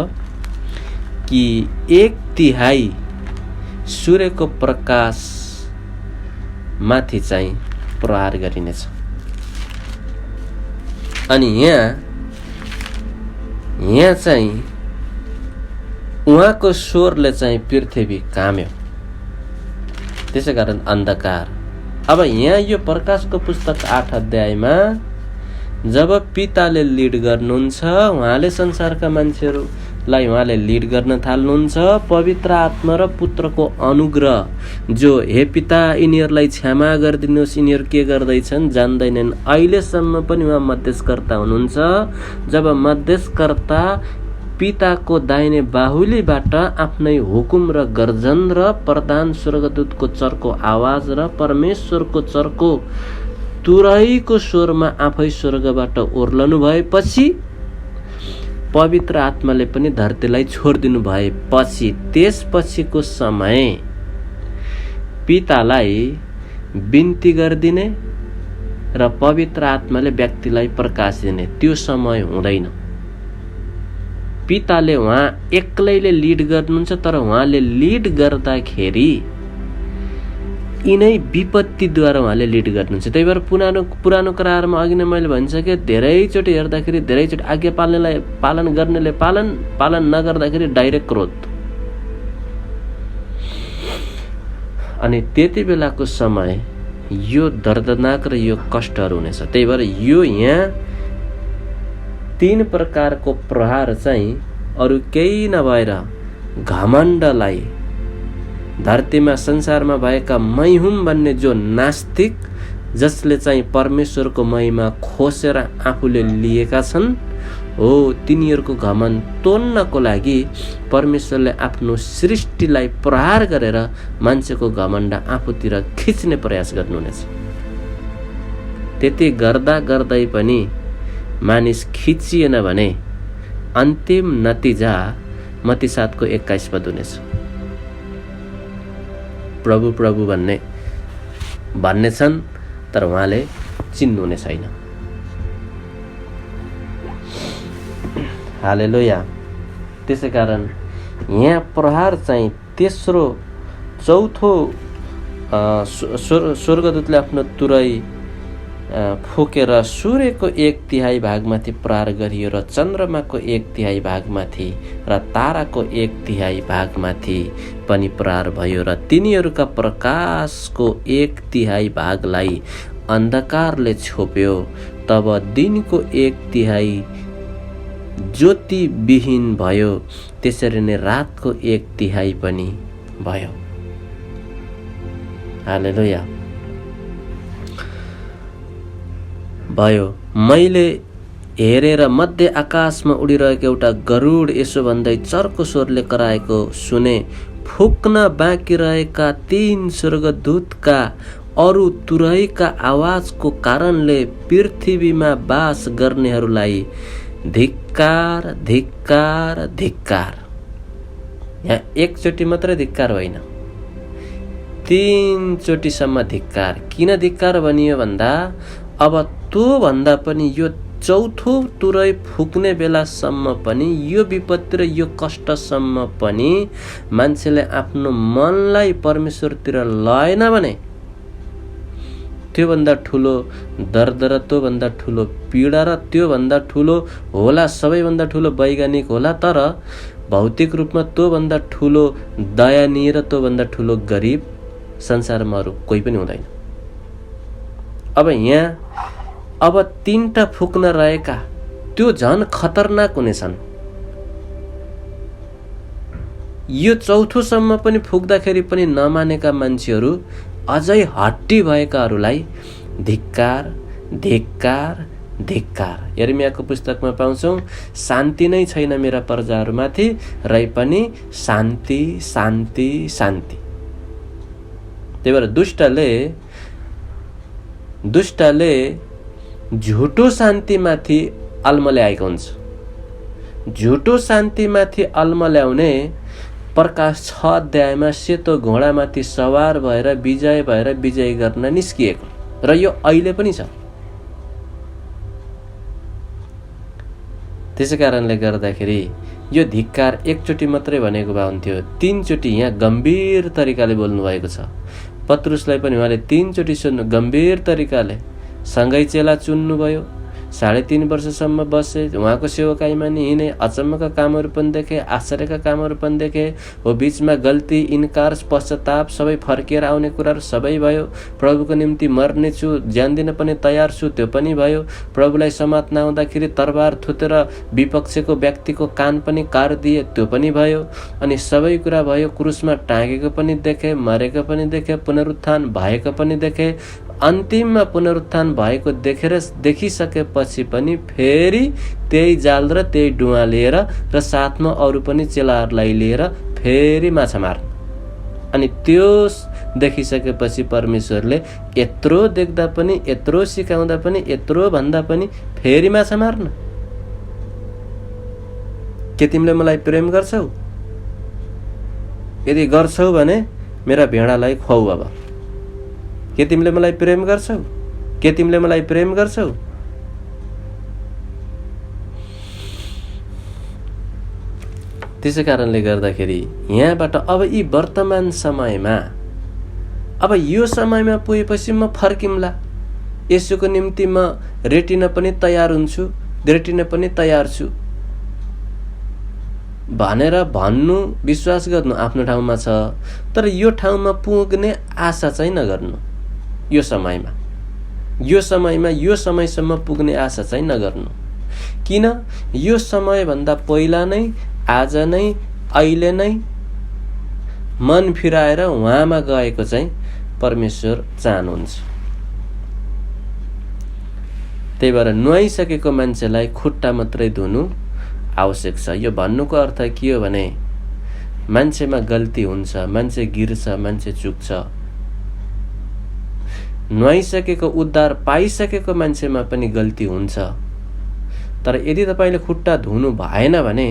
कि 1/3 सूर्यको प्रकाश माथि चाहिँ प्रहार गरिनेछ। अनि यहाँ चाहिँ उहाँको स्वरले चाहिँ पृथ्वी काम्यो, त्यसै कारण अन्धकार। अब यहाँ यो प्रकाशको पुस्तक 8 अध्यायमा जब पिताले लिड गर्नुहुन्छ, उहाँले संसारका मान्छेहरूलाई उहाँले लिड गर्न थाल्नुहुन्छ। पवित्र आत्मा र पुत्रको अनुग्रह जो हे पिता यिनीहरूलाई क्षमा गरिदिनुहोस्, यिनीहरू के गर्दैछन् जान्दैनन्, अहिलेसम्म पनि उहाँ मध्यस्थकर्ता हुनुहुन्छ। जब मध्यस्थकर्ता पिताको दाहिने बाहुलीबाट आफ्नै हुकुम र गर्जन र प्रधान स्वर्गदूतको चर्को आवाज र परमेश्वरको चर्को तुरैको स्वरमा आफै स्वर्गबाट ओर्लनु भएपछि, पवित्र आत्माले पनि धरतीलाई छोडिदिनु भएपछि, त्यसपछिको समय पितालाई बिन्ती गरिदिने र पवित्र आत्माले व्यक्तिलाई प्रकाश दिने त्यो समय हुँदैन। पिताले उहाँ एक्लैले लिड गर्नुहुन्छ, तर उहाँले लिड गर्दाखेरि यिनै विपत्तिद्वारा उहाँले लिड गर्नुहुन्छ। त्यही भएर पुरानो करारमा अघि नै मैले भनिसकेँ, धेरैचोटि हेर्दाखेरि धेरैचोटि आज्ञा पालन गर्नेले पालन नगर्दाखेरि डाइरेक्ट क्रोध। अनि त्यति बेलाको समय यो दर्दनाक र यो कष्टहरू हुनेछ। त्यही भएर यो यहाँ 3 प्रकारको प्रहार चाहिँ अरू केही नभएर घमण्डलाई, धरतीमा संसारमा भएका मै हुम भन्ने जो नास्तिक, जसले चाहिँ परमेश्वरको महिमा खोसेर आफूले लिएका छन् हो, तिनीहरूको घमण्ड तोड्नको लागि परमेश्वरले आफ्नो सृष्टिलाई प्रहार गरेर मान्छेको घमण्ड आफूतिर खिच्ने प्रयास गर्नुहुनेछ। त्यति गर्दा गर्दै पनि मानिस खिचिएन भने अन्तिम नतिजा मत्ती 7 21 पद हुनेछ। प्रभु प्रभु भन्ने छन्, तर उहाँले चिन्नुहुने छैन। हालेलुया। त्यसै कारण यहाँ प्रहार चाहिँ तेस्रो चौथो स्वर्गदूतले आफ्नो तुरै फुकेर सूर्यको 1/3 भागमाथि प्रहार गरियो र चन्द्रमाको 1/3 भागमाथि र ताराको 1/3 भागमाथि पनि प्रहार भयो र तिनीहरूका प्रकाशको 1/3 भागलाई अन्धकारले छोप्यो। तब दिनको 1/3 ज्योतिविहीन भयो, त्यसरी नै रातको 1/3 पनि भयो। हालेलुया। भयो। मैले हेरेर मध्य आकाशमा उडिरहेको एउटा गरुड यसो भन्दै चर्को स्वरले कराएको सुने, फुक्न बाँकी रहेका 3 स्वर्गदूतका अरू तुरैका आवाजको कारणले पृथ्वीमा बास गर्नेहरूलाई धिक्कार धिक्कार धिक्कार। यहाँ एकचोटि मात्रै धिक्कार होइन, 3 चोटिसम्म धिक्कार। किन धिक्कार भनियो भन्दा अब त्यो भन्दा पनि यो चौथो तुरै फुक्ने बेलासम्म पनि, यो विपत्ति र यो कष्टसम्म पनि मान्छेले आफ्नो मनलाई परमेश्वरतिर लगाएन भने त्योभन्दा ठुलो दर्द र त्योभन्दा ठुलो पीडा र त्योभन्दा ठुलो होला, सबैभन्दा ठुलो वैज्ञानिक होला, तर भौतिक रूपमा त्योभन्दा ठुलो दयानीय र त्योभन्दा ठुलो गरिब संसारमा अरू कोही पनि हुँदैन। अब यहाँ अब 3टा फुक्न रहेका त्यो झन खतरनाक हुनेछन्। यो चौथोसम्म पनि फुक्दाखेरि पनि नमानेका मान्छेहरू अझै हट्टी भएकाहरूलाई धिक्कार धिक्कार धिक्कार। यिर्मयाको पुस्तकमा पाउँछौँ, शान्ति नै छैन मेरा प्रजाहरूमाथि, रै पनि शान्ति शान्ति शान्ति। त्यही भएर दुष्टले झुटो शान्तिमाथि अल्मल्याएको हुन्छ। झुटो शान्तिमाथि अल्मल्याउने प्रकाश 6 अध्यायमा सेतो घोडामाथि सवार भएर विजय गर्न निस्किएको, र यो अहिले पनि छ। त्यसै कारणले गर्दाखेरि यो धिक्कार एकचोटि मात्रै भनेको भए हुन्थ्यो, 3 चोटि यहाँ गम्भीर तरिकाले बोल्नु भएको छ। पत्रुसलाई पनि उहाँले 3 चोटि सुन्नु गम्भीर तरिकाले सँगै चेला चुन्नुभयो, 3.5 वर्षसम्म बसे, उहाँको सेवकाईमा नि हिँडे, अचम्मका कामहरू पनि देखे, आश्चर्यका कामहरू पनि देखे, हो बिचमा गल्ती, इन्कार, पश्चाताप सबै फर्किएर आउने कुराहरू सबै भयो। प्रभुको निम्ति मर्नेछु, ज्यान दिन पनि तयार छु, त्यो पनि भयो। प्रभुलाई समात्न आउँदाखेरि तरबार थुतेर विपक्षको व्यक्तिको कान पनि काटिदिए, त्यो पनि भयो। अनि सबै कुरा भयो। क्रुसमा टाँगेको पनि देखे, मरेको पनि देखे, पुनरुत्थान भएको पनि देखे। अन्तिममा पुनरुत्थान भएको देखिसकेपछि पनि फेरि त्यही जाल र त्यही डुवा लिएर र साथमा अरू पनि चेलाहरूलाई लिएर फेरि माछा मार्न। अनि त्यो देखिसकेपछि परमेश्वरले यत्रो देख्दा पनि, यत्रो सिकाउँदा पनि, यत्रो भन्दा पनि फेरि माछा मार्न। के तिमीले मलाई प्रेम गर्छौ? यदि गर्छौ भने मेरा भेडालाई खुवाऊ। अब के तिमीले मलाई प्रेम गर्छौ? के तिमीले मलाई प्रेम गर्छौ? त्यसै कारणले गर्दाखेरि यहाँबाट अब यी वर्तमान समयमा, अब यो समयमा पुगेपछि म फर्किम्ला, यसुको निम्ति म रेटिन पनि तयार हुन्छु, रेटिन पनि तयार छु भनेर भन्नु, विश्वास गर्नु आफ्नो ठाउँमा छ। तर यो ठाउँमा पुग्ने आशा चाहिँ नगर्नु। यो समयमा यो समयसम्म पुग्ने आशा चाहिँ नगर्नु। किन? यो समयभन्दा पहिला नै, आज नै, अहिले नै मन फिराएर उहाँमा गएको चाहिँ परमेश्वर चाहनुहुन्छ। त्यही भएर नुहाइसकेको मान्छेलाई खुट्टा मात्रै धुनु आवश्यक छ। यो भन्नुको अर्थ के हो भने मान्छेमा गल्ती हुन्छ, मान्छे गिर्छ, मान्छे चुक्छ। नुहाइसकेको, उद्धार पाइसकेको मान्छेमा पनि गल्ती हुन्छ। तर यदि तपाईँले खुट्टा धुनु भएन भने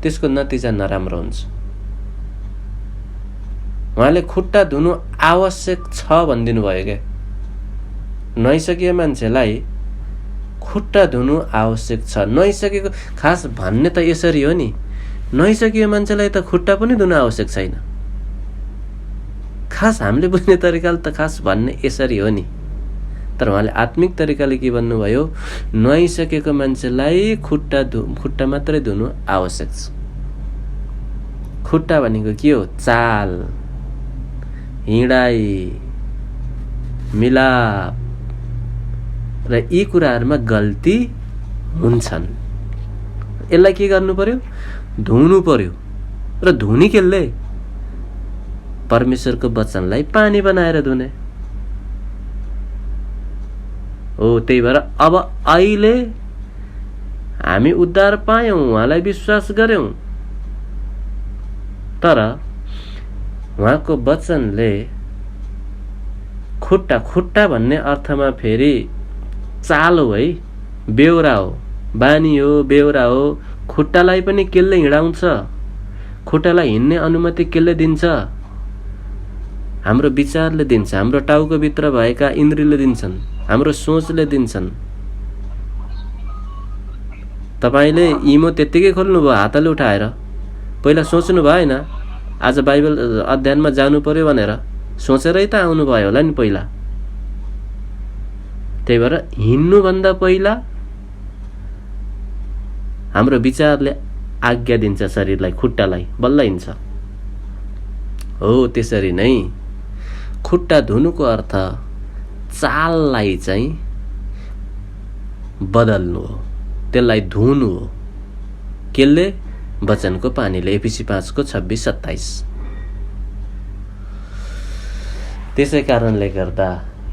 त्यसको नतिजा नराम्रो हुन्छ। उहाँले खुट्टा धुनु आवश्यक छ भनिदिनु भयो क्या। नुहाइसकेको मान्छेलाई खुट्टा धुनु आवश्यक छ। नुहाइसकेको खास भन्ने त यसरी हो नि, नुहाइसकेको मान्छेलाई त खुट्टा पनि धुनु आवश्यक छैन। खास हामीले बुझ्ने तरिकाले त खास भन्ने यसरी हो नि। तर उहाँले आत्मिक तरिकाले के भन्नुभयो? नुहाइसकेको मान्छेलाई खुट्टा मात्रै धुनु आवश्यक छ। खुट्टा भनेको के हो? चाल, हिँडाइ, मिलाप र यी कुराहरूमा गल्ती हुन्छन्। यसलाई के गर्नु पर्यो? धुनु पर्यो। र धुनी केले? परमेश्वरको वचनलाई पानी बनाएर धुने हो। त्यही भएर अब अहिले हामी उद्धार पायौं, उहाँलाई विश्वास गर्यौं, तर उहाँको वचनले खुट्टा भन्ने अर्थमा फेरि चाल हो है, बेहोरा हो, बानी हो, बेहोरा हो। खुट्टालाई पनि केले हिँडाउँछ? खुट्टालाई हिँड्ने अनुमति केले दिन्छ? हाम्रो विचारले दिन्छ, हाम्रो टाउको भित्र भएका इन्द्रियले दिन्छन्, हाम्रो सोचले दिन्छन्। तपाईले इमो त्यत्तिकै खोल्नुभयो हातले उठाएर, पहिला सोच्नु भएन आज बाइबल अध्ययनमा जानु पर्यो भनेर? सोचेरै त आउनु भयो होला नि पहिला। त्यही भएर हिँड्नुभन्दा पहिला हाम्रो विचारले आज्ञा दिन्छ शरीरलाई, खुट्टालाई, बल्ल हिँड्छ। हो त्यसरी नै खुट्टा धुनुको अर्थ चाललाई चाहिँ बदल्नु हो, त्यसलाई धुनु हो। केले? वचनको पानीले। एफिसी 5:26-27। त्यसै कारणले गर्दा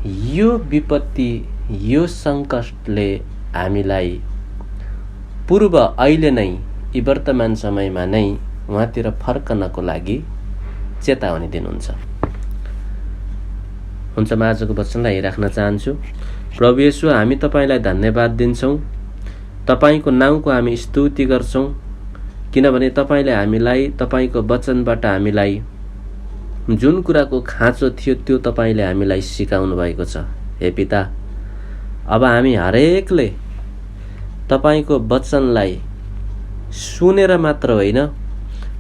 यो विपत्ति, यो सङ्कटले हामीलाई पूर्व अहिले नै यी वर्तमान समयमा नै उहाँतिर फर्कनको लागि चेतावनी दिनुहुन्छ। हुन्छ, म आजको वचनलाई राख्न चाहन्छु। प्रभु येशू, हामी तपाईलाई धन्यवाद दिन्छौँ, तपाईको नाउँको हामी स्तुति गर्छौँ, किनभने तपाईले हामीलाई तपाईको वचनबाट हामीलाई जुन कुराको खाँचो थियो त्यो तपाईले हामीलाई सिकाउनु भएको छ। हे पिता, अब हामी हरेकले तपाईको वचनलाई सुनेर मात्र होइन,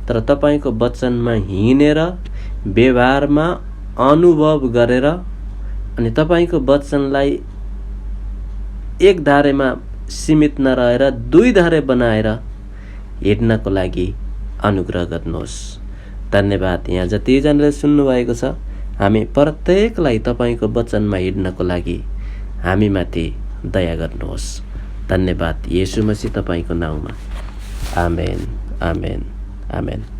तर तपाईको वचनमा हिँडेर व्यवहारमा अनुभव गरेर अनि तपाईको वचनलाई एक धारेमा सीमित नरहेर दुई धारे बनाएर हिँड्नको लागि अनुग्रह गर्नुहोस्। धन्यवाद। यहाँ जतिजनाले सुन्नुभएको छ, हामी प्रत्येकलाई तपाईको वचनमा हिँड्नको लागि हामीमाथि दया गर्नुहोस्। धन्यवाद येशू मसीह, तपाईको नाउँमा। आमेन, आमेन, आमेन।